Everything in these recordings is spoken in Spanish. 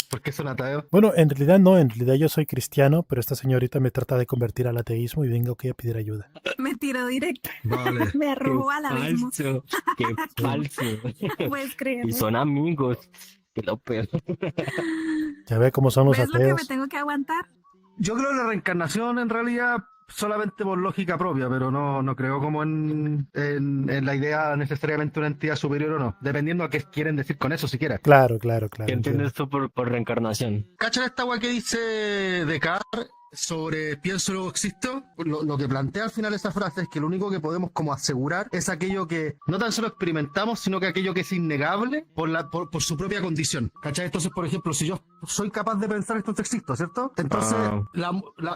¿Por qué son ateos? Bueno, en realidad no, en realidad yo soy cristiano, pero esta señorita me trata de convertir al ateísmo y vengo aquí a pedir ayuda. Me tiró directo. Vale. Me Qué arrojó al abismo. falso, qué falso. Puedes Y creerlo. son amigos, que lo peor. Ya ve cómo son los ¿Ves lo que me ateos. tengo que aguantar? Yo creo en la reencarnación en realidad solamente por lógica propia, pero no creo como en la idea necesariamente de una entidad superior o no, dependiendo a qué quieren decir con eso siquiera. Claro, ¿Qué entiendo. entiendes tú por reencarnación? ¿Cachan esta agua que dice Descartes sobre pienso luego existo? Lo que plantea al final esa frase es que lo único que podemos como asegurar es aquello que no tan solo experimentamos, sino que aquello que es innegable por su propia condición. ¿Cachai? Entonces, por ejemplo, si yo soy capaz de pensar esto existo, ¿cierto? Entonces, Ah,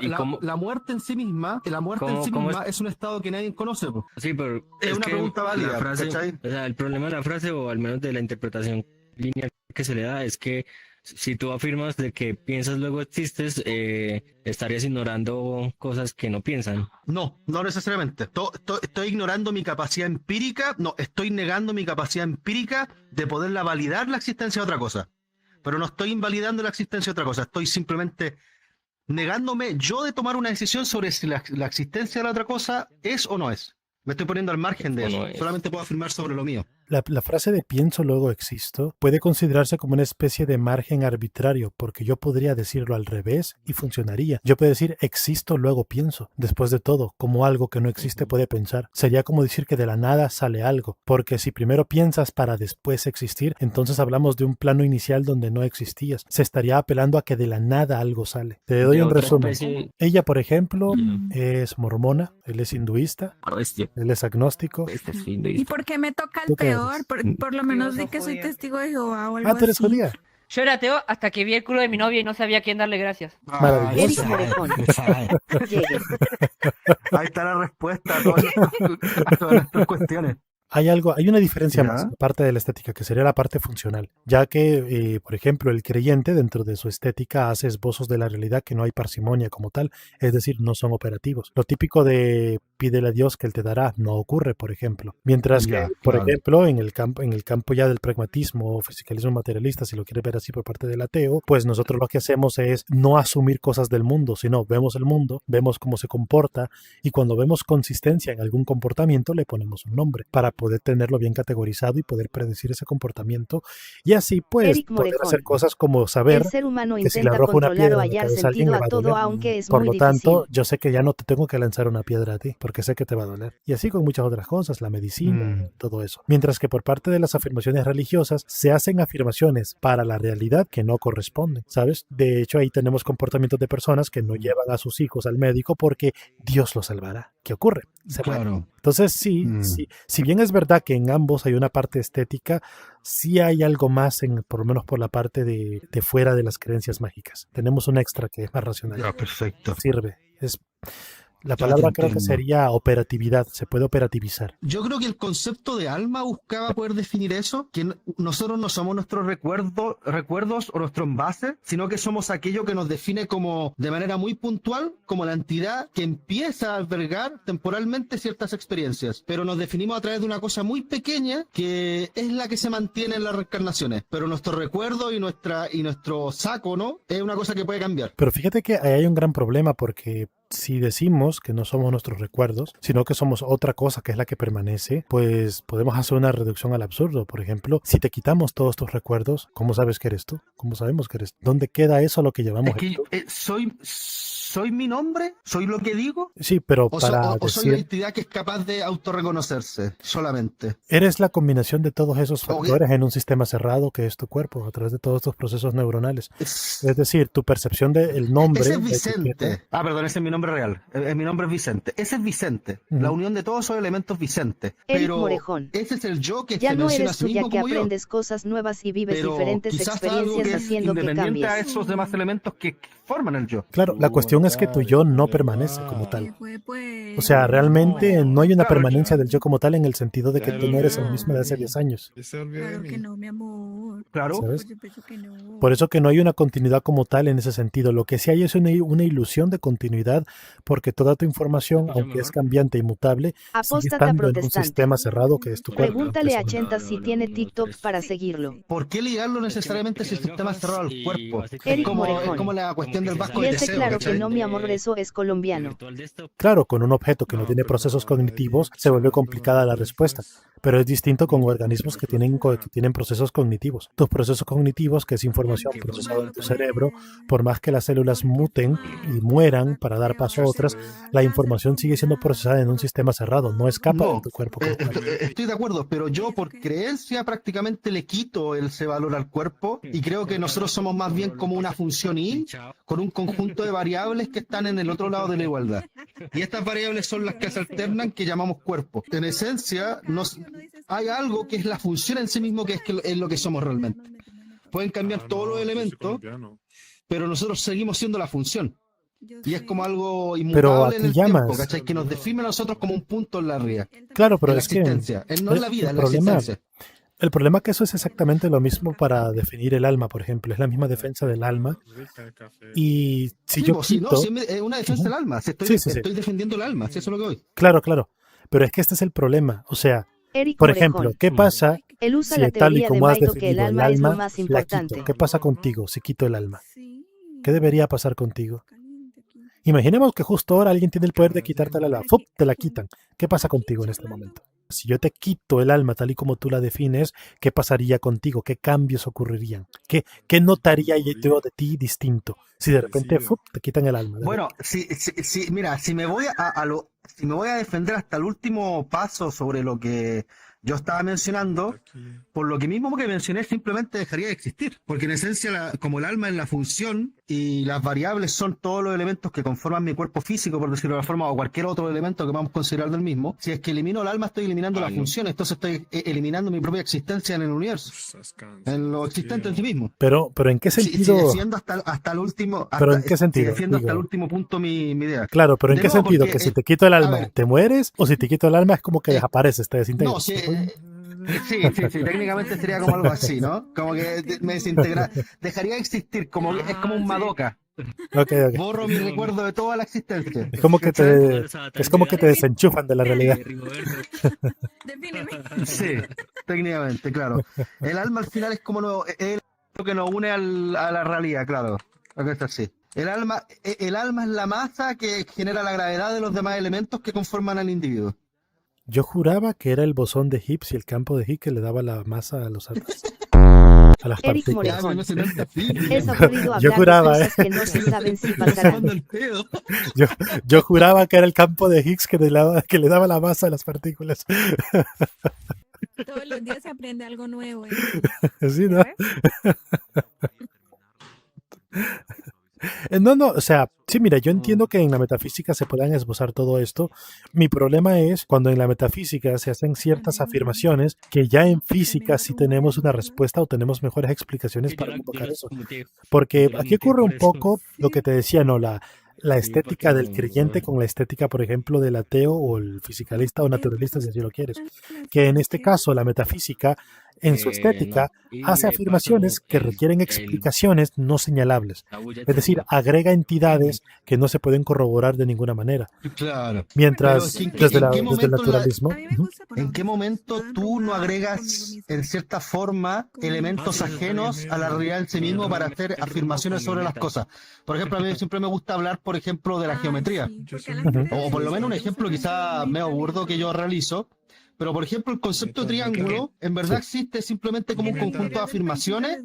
¿y la cómo- muerte en sí misma, cómo es un estado que nadie conoce, po. Sí, pero Es una que pregunta válida, la frase, ¿cachai? o sea, el problema de la frase, o al menos de la interpretación lineal que se le da, es que si tú afirmas de que piensas luego existes, estarías ignorando cosas que no piensan. No necesariamente. Estoy ignorando mi capacidad empírica, no, estoy negando mi capacidad empírica de poderla validar la existencia de otra cosa. Pero no estoy invalidando la existencia de otra cosa, estoy simplemente negándome yo de tomar una decisión sobre si la existencia de la otra cosa es o no es. Me estoy poniendo al margen de O eso. no es. Solamente puedo afirmar sobre lo mío. La frase de pienso luego existo puede considerarse como una especie de margen arbitrario, porque yo podría decirlo al revés y funcionaría. Yo puedo decir existo luego pienso. Después de todo, como algo que no existe puede pensar. Sería como decir que de la nada sale algo, porque si primero piensas para después existir, entonces hablamos de un plano inicial donde no existías. Se estaría apelando a que de la nada algo sale. Te doy De un otra resumen. especie. Ella, por ejemplo, Mm. es mormona, él es hinduista, Bestia, él es agnóstico. este es fin de ¿Y por qué me toca ¿Tú el qué eres? peor? Por lo menos di Yo soy que soy judía. testigo de Jehová o algo Ah, tú eres así. judía. Yo era ateo hasta que vi el culo de mi novia y no sabía a quién darle gracias. Maravilloso. Eric Morejón. Llegues. Ahí está la respuesta a todas nuestras cuestiones. Hay una diferencia Ya. más, aparte de la estética, que sería la parte funcional, ya que, por ejemplo, el creyente dentro de su estética hace esbozos de la realidad que no hay parsimonia como tal, es decir, no son operativos. Lo típico de pídele a Dios que Él te dará no ocurre, por ejemplo. Mientras Ya, que, por claro. ejemplo, en el campo ya del pragmatismo o fisicalismo materialista, si lo quieres ver así por parte del ateo, pues nosotros lo que hacemos es no asumir cosas del mundo, sino vemos el mundo, vemos cómo se comporta y cuando vemos consistencia en algún comportamiento le ponemos un nombre para poder tenerlo bien categorizado y poder predecir ese comportamiento y así pues Eric poder Morejón. hacer cosas como saber El ser humano que si le intenta arrojo una controlar piedra o en la hallar cabeza a alguien sentido le va a a todo, doler. aunque es Por muy lo tanto, difícil. yo sé que ya no te tengo que lanzar una piedra a ti, porque sé que te va a doler. Y así con muchas otras cosas, la medicina, todo eso. Mientras que por parte de las afirmaciones religiosas se hacen afirmaciones para la realidad que no corresponden, ¿sabes? De hecho, ahí tenemos comportamientos de personas que no llevan a sus hijos al médico porque Dios los salvará. ¿Qué ocurre? Se mueren. Claro. Entonces, sí, si bien es verdad que en ambos hay una parte estética, sí hay algo más, por lo menos por la parte de fuera de las creencias mágicas. Tenemos un extra que es más racional. Ya, perfecto. Sirve. La Ya palabra te creo que entiendo. sería operatividad, se puede operativizar. Yo creo que el concepto de alma buscaba poder definir eso, que nosotros no somos nuestros recuerdos o nuestro envase, sino que somos aquello que nos define como de manera muy puntual, como la entidad que empieza a albergar temporalmente ciertas experiencias, pero nos definimos a través de una cosa muy pequeña que es la que se mantiene en las reencarnaciones, pero nuestro recuerdo y nuestro saco, ¿no? Es una cosa que puede cambiar. Pero fíjate que ahí hay un gran problema porque si decimos que no somos nuestros recuerdos, sino que somos otra cosa que es la que permanece, pues podemos hacer una reducción al absurdo. Por ejemplo, si te quitamos todos tus recuerdos, ¿cómo sabes que eres tú? ¿Cómo sabemos que eres tú? ¿Dónde queda eso a lo que llamamos Es que el tú? soy mi nombre, soy lo que digo, Sí, pero o para soy una decir, entidad que es capaz de autorreconocerse solamente. eres la combinación de todos esos Ok. factores en un sistema cerrado que es tu cuerpo, a través de todos estos procesos neuronales. Es- Es decir, tu percepción del nombre, Ese es la Vicente. etiqueta. Ah, perdón, ese es mi nombre real. Mi nombre es Vicente. Ese es Vicente. Ujú. La unión de todos esos elementos Vicente. Eric Pero Morejón. ese es el yo que Ya se no menciona a eres sí tú ya mismo que como yo. aprendes cosas nuevas y vives Pero diferentes quizás algo que experiencias es haciendo que independiente a cambies. esos demás elementos que forman el yo. Claro, la cuestión es que tu yo no permanece como ¿Qué tal. fue, pues? O sea, realmente no hay una Claro, permanencia del yo como tal en el sentido de que Ya tú lo no eres el olvidó, mismo de hace 10 años. Ya se olvidó de Claro que mí. no, mi amor. Claro. ¿sabes? Yo pienso que no. Por eso que no hay una continuidad como tal en ese sentido. Lo que sí hay es una ilusión de continuidad, porque toda tu información, Escucha aunque es mejor. cambiante y mutable, sigue Apóstata estando en un protestante. sistema cerrado que es tu cuerpo. Pregúntale a Entonces, Chenta si tiene TikTok para seguirlo. ¿Por qué ligarlo necesariamente si el sistema cerrado al cuerpo? Es Eric como, es Morejón. como la cuestión del vasco Y del ese deseo, claro que ¿cachai? no, mi amor, eso es colombiano. claro, con un objeto que no tiene procesos cognitivos se vuelve complicada la respuesta, pero es distinto con organismos que tienen procesos cognitivos. Tus procesos cognitivos, que es información procesada en tu cerebro, por más que las células muten y mueran para dar paso a otras, la información sigue siendo procesada en un sistema cerrado, no escapa de No, tu cuerpo como tal. estoy de acuerdo, pero yo por creencia prácticamente le quito ese valor al cuerpo y creo que nosotros somos más bien como una función Y con un conjunto de variables que están en el otro lado de la igualdad. Y estas variables son las que se alternan, que llamamos cuerpo. En esencia, hay algo que es la función en sí mismo, que es lo que somos realmente. Pueden cambiar todos los elementos, pero nosotros seguimos siendo la función. Y es como algo Pero ¿a inmutable en qué el tiempo, llamas? ¿cachai? Que nos define a nosotros como un punto en la realidad, Claro, pero en la es que existencia. No es la vida, es la existencia. el problema es que eso es exactamente lo mismo para definir el alma, por ejemplo, es la misma defensa del alma. Y si Sí, yo pues, sí, no, quito, sí, es una defensa del alma. Si Sí, sí, sí. estoy defendiendo el alma, si eso es lo que voy. claro, pero es que este es el problema. O sea, Eric por Morejón. ejemplo, ¿qué pasa Él usa si la tal y teoría de como has Maito que el definido el alma es lo alma, más la importante. quito? ¿Qué pasa contigo si quito el alma? ¿Qué debería pasar contigo? Imaginemos que justo ahora alguien tiene el poder de quitarte el alma. ¡Fup! Te la quitan. ¿Qué pasa contigo en este momento? Si yo te quito el alma tal y como tú la defines, ¿qué pasaría contigo? ¿Qué cambios ocurrirían? ¿Qué notaría yo de ti distinto? Si de repente ¡fup! Te quitan el alma. Bueno, mira, si me voy si me voy a defender hasta el último paso sobre lo que yo estaba mencionando, por lo que mismo que mencioné, simplemente dejaría de existir. Porque en esencia, como el alma es la función y las variables son todos los elementos que conforman mi cuerpo físico, por decirlo de alguna forma, o cualquier otro elemento que vamos a considerar del mismo, si es que elimino el alma, estoy eliminando la función, entonces estoy eliminando mi propia existencia en el universo, en lo existente en sí mismo. Pero ¿en qué Si sentido? defiendo hasta el último, ¿Pero en qué sentido? si defiendo hasta el Digo, último punto mi idea. claro, pero ¿en De qué nuevo, sentido? porque, ¿Que si te quito el alma ver, te mueres? ¿O si te quito el alma es como que eh, desapareces, te desintegras? no, sí, técnicamente sería como algo así, ¿no? Como que me desintegra, dejaría de existir, como es como un Madoka. Ok. Borro mi recuerdo de toda la existencia. Es como que te desenchufan de la realidad. Defíneme. Sí, técnicamente, claro. El alma al final es como es lo que nos une a la realidad, claro. Lo que es así. El alma es la masa que genera la gravedad de los demás elementos que conforman al individuo. Yo juraba que era el bosón de Higgs y el campo de Higgs que le daba la masa a las Eric partículas. Morejón. no se nota así. Es aburrido Yo hablar juraba, de cosas que no se saben si pasarán. Yo juraba que era el campo de Higgs que le daba la masa a las partículas. Todos los días se aprende algo nuevo. ¿Sí, no? No, o sea, sí, mira, yo entiendo que en la metafísica se puedan esbozar todo esto. Mi problema es cuando en la metafísica se hacen ciertas afirmaciones que ya en física sí tenemos una respuesta o tenemos mejores explicaciones para convocar eso. Porque aquí ocurre un poco lo que te decía, ¿no? La estética del creyente con la estética, por ejemplo, del ateo o el fisicalista o naturalista, si así lo quieres. Que en este caso la metafísica, en su estética, hace afirmaciones que requieren explicaciones no señalables. Es decir, agrega entidades que no se pueden corroborar de ninguna manera. Claro. Mientras Pero, desde ¿en qué el momento naturalismo... A mí me gusta por ¿En lo qué menos momento tanto tú no como agregas, lo mismo. en cierta forma, elementos ajenos a la realidad en sí mismo para hacer afirmaciones sobre las cosas? Por ejemplo, a mí siempre me gusta hablar, por ejemplo, de la geometría. Sí, porque a la gente O por le lo menos un gusta ejemplo quizá medio burdo que yo realizo. Pero, por ejemplo, el concepto de triángulo en verdad existe simplemente como un conjunto de afirmaciones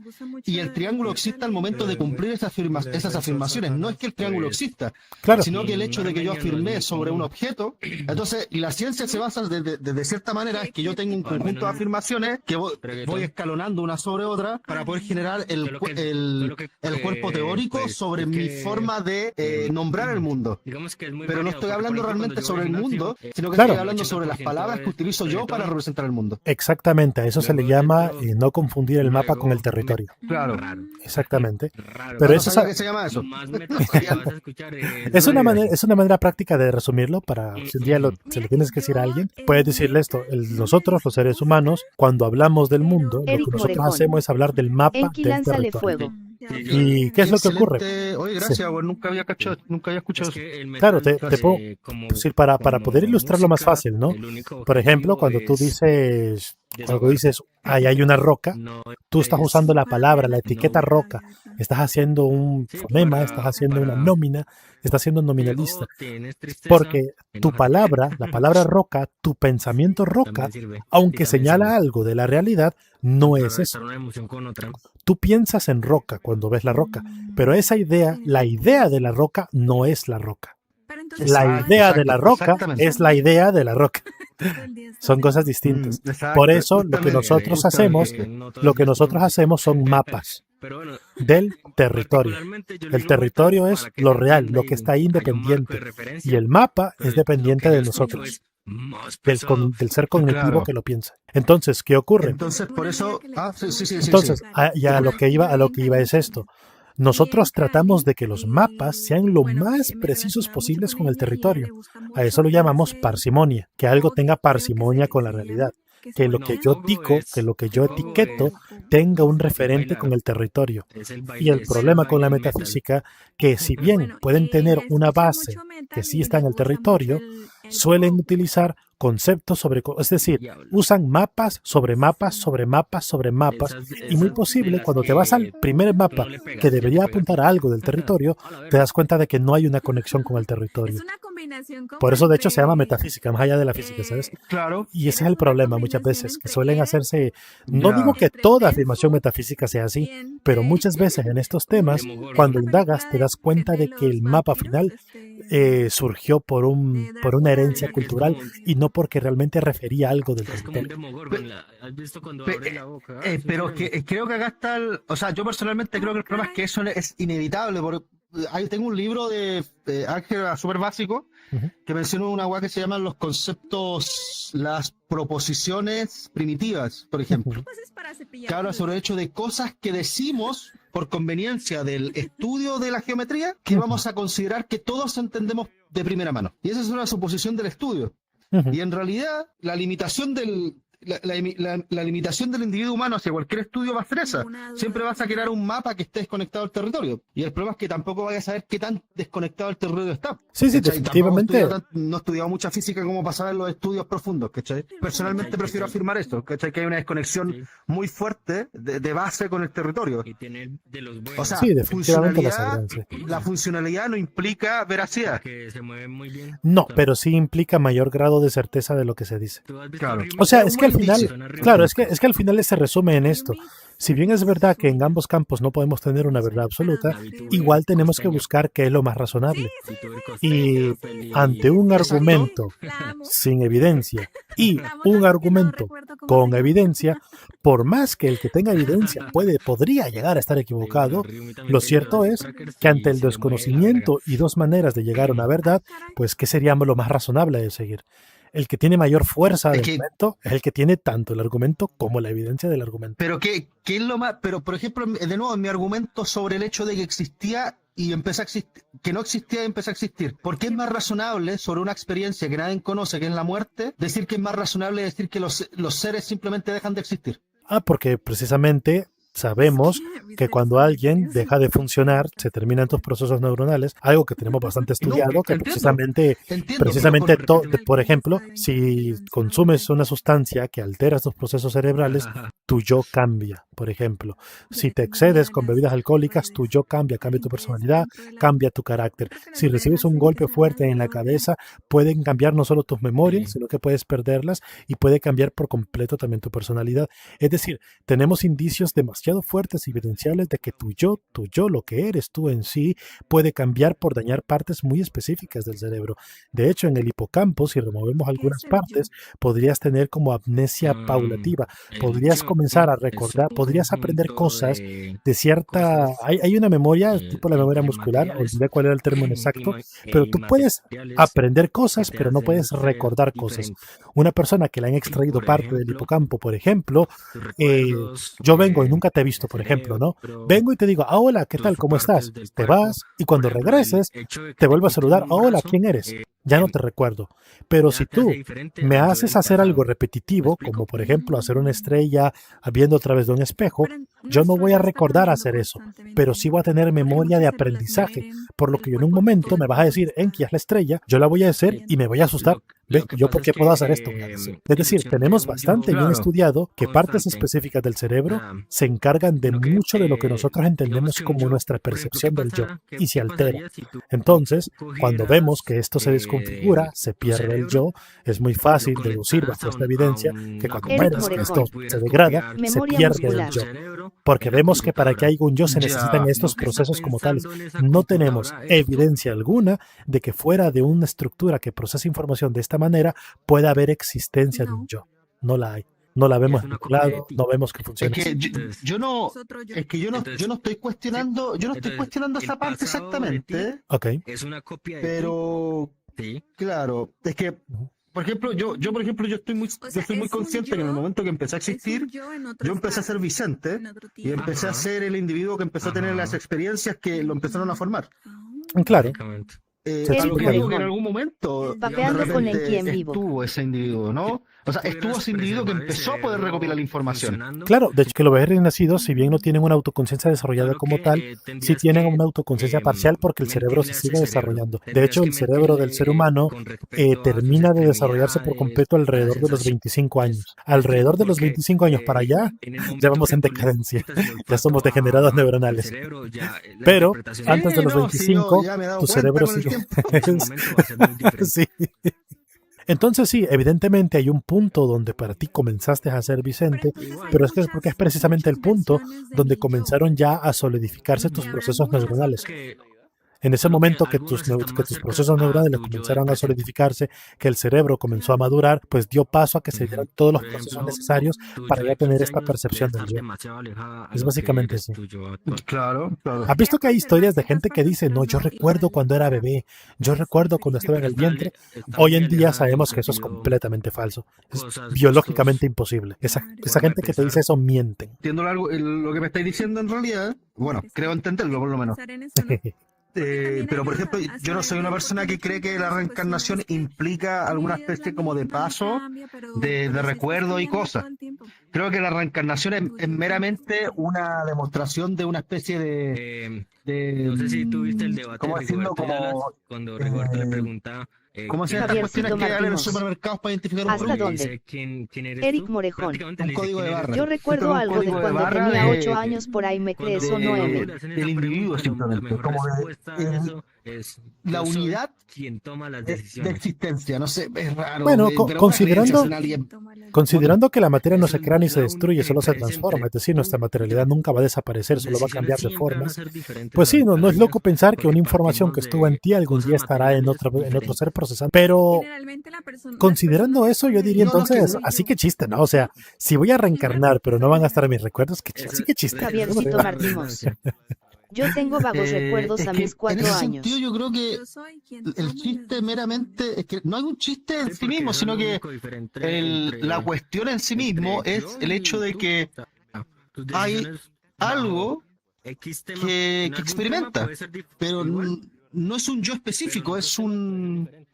y el triángulo existe al momento de cumplir esas afirmaciones. No es que el triángulo exista, Claro, sino que el hecho de que yo afirmé sobre un objeto, entonces, y la ciencia se basa de cierta manera es que yo tengo un conjunto de afirmaciones que voy escalonando una sobre otra para poder generar el cuerpo teórico sobre mi forma de nombrar el mundo. Pero no estoy hablando realmente sobre el mundo, sino que Claro. estoy hablando sobre las palabras que utilizo yo para representar el mundo. Exactamente, a eso se le Luego de llama todo, no confundir el mapa con el luego territorio. Claro. Raro. Exactamente. Raro. Pero No eso sabía que se llama Lo eso. más metafórico que vas a escuchar es una manera práctica de resumirlo para si un día se lo tienes que decir a alguien, puedes decirle esto, nosotros los seres humanos, cuando hablamos del mundo, lo que Eric nosotros Morejón. hacemos es hablar del mapa Enki, del lánzale territorio. fuego. ¿Y qué es lo que ocurre? Excelente. Oye, Sí. gracias, güey. Nunca había cachado, nunca había escuchado Es eso. que el Claro, metal, te puedo como, decir para poder como ilustrarlo más música, fácil, ¿no? el único Por ejemplo, objetivo cuando tú es dices, cuando desahogar. dices, ahí hay una roca, No tú estás es- usando la palabra, la etiqueta no- roca, estás haciendo un Sí, fonema, para- estás haciendo una para- nómina, estás siendo Oh, nominalista. tienes tristeza, Porque tu enójate. palabra, la palabra roca, tu pensamiento roca, También sirve. aunque Sí, también señala sirve. algo de la realidad, no es eso. Contrarrestar una emoción con otra. Tú piensas en roca cuando ves la roca, pero esa idea, la idea de la roca no es la roca. La idea de la roca exactamente. es la idea de la roca. Son cosas distintas. Por eso lo que nosotros hacemos, lo que nosotros hacemos son mapas Pero bueno, del territorio. particularmente yo El le digo territorio metal es para que lo se real, entienda lo que y está ahí haya un marco de independiente. referencia, Y el mapa pero es dependiente lo que de yo escucho nosotros, es más del, pesado. del ser cognitivo Claro. que lo piensa. Entonces, ¿qué ocurre? Entonces, por eso. Ah, sí. Entonces, a lo que iba es esto. Nosotros tratamos de que los mapas sean lo más precisos posibles con el territorio. A eso lo llamamos parsimonia, que algo tenga parsimonia con la realidad, que lo que yo digo, que lo que yo etiqueto tenga un referente con el territorio. Es el Y baile, el es problema con la baile metal. metafísica, que si bien pueden tener una base que sí está en el territorio, suelen utilizar conceptos sobre, es decir, Diablo. usan mapas sobre mapas sobre mapas sobre mapas, y muy Esas posible de las cuando te vas al que primer tú mapa no le pegas, que ya te debería pegas. apuntar a algo del territorio, A la te verga. das cuenta de que no hay una conexión con el territorio. Es una combinación como Por eso, de hecho, se llama entre, metafísica, más allá de la física, ¿sabes? Claro. Y ese es el problema muchas veces, que suelen hacerse, no digo que entre toda Delfo afirmación metafísica sea así, y pero entre- muchas veces en estos temas, Demogorgon. cuando Una indagas, película te das cuenta de que el los mapa vampiros, final surgió por una herencia Mira que es cultural como- y no porque realmente refería a algo del Es como un territorio. Demogorgon. ¿Has visto cuando Pe- abre la boca? Pero creo que acá está o sea, yo personalmente creo que el problema es que eso es inevitable. Porque ahí tengo un libro de álgebra súper básico Ujú. que menciona una guay que se llaman los conceptos, las proposiciones primitivas, por ejemplo. Pues es para cepillar Que habla los- sobre el hecho de cosas que decimos por conveniencia del estudio de la geometría, que Ujú. vamos a considerar que todos entendemos de primera mano. Y esa es una suposición del estudio. Ujú. Y en realidad, la limitación la limitación del individuo humano hacia cualquier estudio va a ser esa. Ninguna duda. Siempre vas a crear un mapa que esté desconectado del territorio. Y el problema es que tampoco vayas a saber qué tan desconectado el territorio está. Sí, sí, ¿Cachai? definitivamente. No he estudiado mucha física como para saber los estudios profundos, ¿cachai? Personalmente prefiero afirmar esto, ¿cachai? Que hay una desconexión Sí. muy fuerte de base con el territorio. Y tiene de los buenos. O sea, Sí, definitivamente la funcionalidad, sabrán, sí. la funcionalidad no implica veracidad. que se mueve muy bien. No, Claro. pero sí implica mayor grado de certeza de lo que se dice. ¿Tú has visto Claro. Rima? O sea, Pero es que al muy final, difícil. claro, es que al final se resume en esto. Si bien es verdad que en ambos campos no podemos tener una verdad absoluta, igual tenemos que buscar qué es lo más razonable. Y ante un Exacto. argumento La amo. sin evidencia y La amo un tanto que no argumento recuerdo cómo con se llama. evidencia, por más que el que tenga evidencia podría llegar a estar equivocado, lo cierto es que ante el desconocimiento y dos maneras de llegar a una verdad, pues ¿qué sería lo más razonable de seguir? El que tiene mayor fuerza de Es que- argumento es el que tiene tanto el argumento como la evidencia del argumento. Pero ¿qué es lo más? Pero, por ejemplo, de nuevo, en mi argumento sobre el hecho de que existía y empezó a existir, que no existía y empezó a existir. ¿Por qué es más razonable sobre una experiencia que nadie conoce, que es la muerte, decir que es más razonable decir que los seres simplemente dejan de existir? Porque precisamente sabemos que cuando alguien deja de funcionar, se terminan tus procesos neuronales, algo que tenemos bastante estudiado, que entiendo. precisamente, pero por ejemplo, si consumes una sustancia que altera tus procesos cerebrales, tu yo cambia, por ejemplo. Si te excedes con bebidas alcohólicas, tu yo cambia tu personalidad, cambia tu carácter. Si recibes un golpe fuerte en la cabeza, pueden cambiar no solo tus memorias, sino que puedes perderlas y puede cambiar por completo también tu personalidad. Es decir, tenemos indicios demasiado demasiado fuertes y evidenciables de que tu yo, lo que eres tú en sí, puede cambiar por dañar partes muy específicas del cerebro. De hecho, en el hipocampo, si removemos algunas el yo? partes, podrías tener como amnesia paulativa. El Podrías yo comenzar a es recordar, un podrías aprender conjunto cosas de de cierta... cosas Hay una memoria, tipo la memoria entre muscular, materiales olvidé cuál era el término exacto, pero tú puedes inmateriales aprender que cosas, te pero no hacen puedes ser recordar cosas. diferente. Una persona que le han ¿Sí? extraído Por parte del ejemplo, hipocampo, por ejemplo, tus eh, recuerdos yo vengo y nunca te he del visto, por ejemplo, ¿no? cerebro, Vengo y te digo, ah, hola, ¿qué tal? tus ¿Cómo estás? partes del Te cuerpo. vas y Por cuando ejemplo, el regreses, hecho de que te te vuelvo a quiten saludar, un hola, brazo ¿quién eres? Ya no te recuerdo. Pero si ya te hace tú diferente me al yo haces del hacer algo pasado. ¿Me repetitivo, como explico? por ejemplo hacer una estrella viendo a través de un espejo, Pero yo no nuestro voy a yo está recordar cambiando hacer eso, pero constantemente. sí voy a tener Porque memoria de muchas células aprendizaje, mueren, por lo el que en un cuerpo momento me vas a decir, está Enki, haz la estrella, yo la voy a hacer y me voy a asustar. Lo, ¿Ve? lo que ¿Yo pasa por es qué puedo hacer esto? Voy a que decir. Es decir, ilusión de tenemos un bastante yo bien Claro. estudiado que partes constante, específicas del cerebro nada, se encargan de sino que mucho de lo que nosotros digamos entendemos que un como yo, nuestra por ejemplo, ¿qué percepción del yo pasa? y se ¿Qué altera. pasaría si tú Entonces, cuando vemos cogieras que esto se desconfigura, se tu pierde el cerebro, yo, es muy lo fácil deducir conectaras bajo esta evidencia que una cuando Eric vemos que computadora esto Morejón. y se pudieras degrada, copiar se Memoria pierde el muscular. tu yo. cerebro Porque en la vemos que para que computadora. haya un yo se necesitan Ya. estos Lo que está procesos como tales. pensando en esa No tenemos computadora eres tú. evidencia alguna de que fuera de una estructura que procesa información de esta manera pueda haber existencia de un No, yo. No la hay. No la Y vemos es en una ningún copia de lado, ti. no vemos que Es funcione así. que Entonces, yo no, es otro yo. es que yo no entonces, estoy sí. cuestionando, yo no estoy Entonces, cuestionando el esa parte pasado de ti exactamente, Ok. es una copia de ti. pero Sí. claro, es que, Ujú. por ejemplo, por ejemplo, yo estoy muy, O yo sea, estoy muy es un consciente que en el yo, momento que empecé a es un existir, yo en otro yo empecé a ser estado, Vicente en otro y tiempo. empecé a Ajá. ser el individuo que empezó a tener las Ajá. experiencias que lo empezaron a formar. Claro, Básicamente. se A lo Eric que explica bien. digo que en Morejón. algún momento de Papeando con repente Enki en vivo. estuvo ese individuo, ¿no? O sea, estuvo Pudieras ese individuo que preservar el empezó a poder recopilar la cerebro información. funcionando, Claro, de hecho que los bebés nacidos, si bien no tienen una autoconciencia desarrollada solo como que tal, sí tendrías tienen que una autoconciencia parcial porque el cerebro se mentirle a ese sigue cerebro. desarrollando. De Tendrías hecho, que el cerebro del ser mentirle humano con respecto a sus termina de desarrollarse por extremidades, completo a las alrededor de los sensaciones. 25 años. Me explico Alrededor de los porque 25 años para allá, en el ya momento vamos que en tú le decadencia. quitas el Ya somos olfato degenerados al neuronales. cerebro, ya la Pero interpretación antes de Sí, los no, sí, yo 25, ya me he dado tu cuenta cerebro con el sigue... tiempo. en ese momento va a ser muy diferente. Sí. Entonces sí, evidentemente hay un punto donde para ti comenzaste a ser Pero Vicente, entonces hay pero es que es porque es muchas, precisamente el muchas punto versiones de donde mi yo. comenzaron ya a solidificarse tus Y habrán procesos muchas neuronales. otras. En ese Solo que momento que algunas están que más tus cerca procesos a neuronales tu yo del comenzaron a presente. solidificarse, que el cerebro comenzó a Claro. madurar, pues dio paso a que se dieran Ujú. todos los Por procesos ejemplo, necesarios tu para yo ya de tener 15 esta años debe percepción del estar yo. demasiado alejada a Es lo que básicamente eres así. tu yo actual. Claro, claro. ¿Has visto que hay Podría historias de preservar gente ciertas que partes, dice, pero no, yo no recuerdo cuando era todas. bebé, yo Es recuerdo cuando Sí, estaba en diferente. el pero vientre? está Hoy muy en día alejada de lo sabemos que que ha eso es sido completamente falso. Es cosas, biológicamente gustos, imposible. Esa forma de gente que te dice pensar. eso mienten. Entiendo lo que me estáis diciendo en realidad. Bueno, creo entenderlo por lo menos. Pensar en eso, ¿no? Porque también Pero por ayuda ejemplo, a yo no saber soy una bien, persona porque que mucha cree gente que a la veces pues siente reencarnación es que implica mi alguna vida es la especie como de misma, no paso cambia, pero de si estás recuerdo y cambiando cosas. todo el tiempo. Creo que la reencarnación es Tu yo cambia meramente constantemente. una demostración de una especie No sé si tuviste el de debate ¿cómo de decirlo? Rigoberto y Alas, Como, cuando Rigoberto le eh, pregunta ¿cómo se quién llaman estas eres tú, cuestiones Javiercito que dan en los Martínez. supermercados para identificar un ¿Hasta y le producto? dónde? dice ¿quién eres Eric tú? Morejón. Prácticamente Un le dice código ¿quién de eres barra. Yo tú? Siento que es recuerdo un algo de código de cuando barra tenía 8 Porque años, por ahí me creé cuando, eso cuando 9. le hacen del esa individuo pregunta, la simplemente, mejor como respuesta a eso es la yo soy unidad quien toma las de decisiones. existencia. No sé, es raro, Bueno, pero una creencia considerando, en alguien. Toma la decisión. considerando que la materia no Eso se es crea ni se la destruye, única solo se diferencia transforma, entre es decir, tú nuestra y yo. materialidad nunca va a desaparecer, Tus solo va a decisiones cambiar de siempre van a formas. ser diferentes Pues a sí, lo no, que no es loco venías, pensar que porque una información que partimos estuvo en de ti algún cosas día estará en materiales en otro diferentes. ser procesando. Pero Generalmente la persona, las considerando personas eso, yo responden diría No, no, es que entonces, soy así yo. que chiste, ¿no? O sea, si voy a Y claro, reencarnar, pero no van a estar general. mis recuerdos, así que chiste. Esa es Javiercito la Martínez. redundancia. Yo tengo vagos recuerdos es a que mis en 4 ese sentido años. yo creo que Yo soy quien el toma las chiste decisiones. meramente es que no hay un chiste en Sí, sí porque mismo, eso es sino lo que único diferente la cuestión en sí mismo entre es yo el hecho y de tú. que O sea, tus hay decisiones bajo algo X tema, que en algún tema experimenta, puede ser pero igual, no es un yo pero en específico, otros temas puede ser diferente.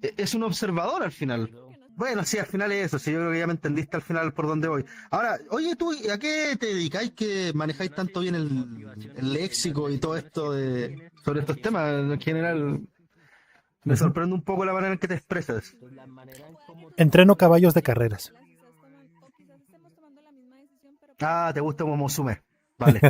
es un observador al final. Bueno, sí, al final es eso, sí, yo creo que ya me entendiste al final por dónde voy. Ahora, oye, tú, ¿a qué te dedicáis que manejáis tanto bien el léxico y todo esto sobre estos temas? En general, me Ujú. sorprende un poco la manera en que te expresas. Entreno caballos de carreras. Ah, te gusta como Mosume. Vale.